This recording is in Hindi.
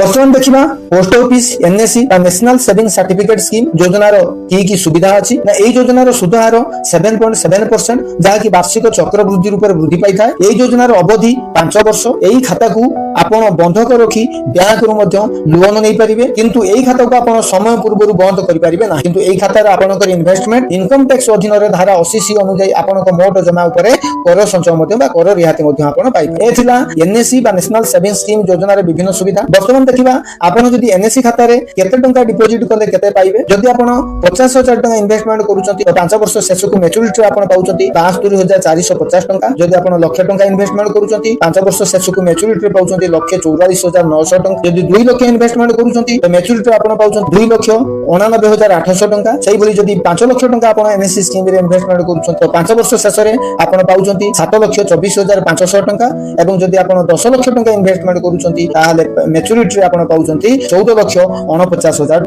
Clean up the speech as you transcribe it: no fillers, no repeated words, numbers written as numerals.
बर्तमान देखा post office NSC national saving certificate scheme योजनार की सुविधा अच्छी ना यही योजनार सुध हार 7.7% जहाँकि वार्षिक चक्रवृद्धि रूप में वृद्धि पाई थाए। यही योजनार अवधि 5 वर्ष। यही खाता को आपण बंधक रखी बैंक लोन नहीं पारे किंतु यही खाता को आपण समय पूर्व बंद करें ना किंतु यही खातार आपंकर इन्वेस्टमेंट इनकम टैक्स अधीन धारा 80C अनुसार आपण मोट जमा उपर कर संचय कर रिहाती पाइबे। एनएससी नेशनल सेविंग स्कीम योजनार विभिन्न सुविधा बर्तमान देखा आपन जदि एनएससी खाता रे केते टंका डिपोजिट करले केते पाइबे। जदि आपन 50,000 टंका इन्वेस्टमेंट करूचंती तो 5 वर्ष शेष को मैच्योरिटी आपन पाउचंती 72,450 टंका। जदि आपन लाख टंका इन्वेस्टमेंट करूचंती 5 वर्ष शेष को मैच्योरिटी पाउचंती 1,44,900 टंका। जदि 2 लाख इन्वेस्टमेंट करूचंती तो मैच्योरिटी आपन पाउचंती 2,89,800 टंका। सेही भली जदि 5 लाख टंका आपन एनएससी स्कीम रे इन्वेस्टमेंट करूचंती तो 5 वर्ष शेष रे आपन पाउचंती 7,24,500 टंका। एवं जदि आपन 10 लाख टंका इन्वेस्टमेंट करूचंती ताहाले मैच्योरिटी आपन पाउचंती 14,49,000।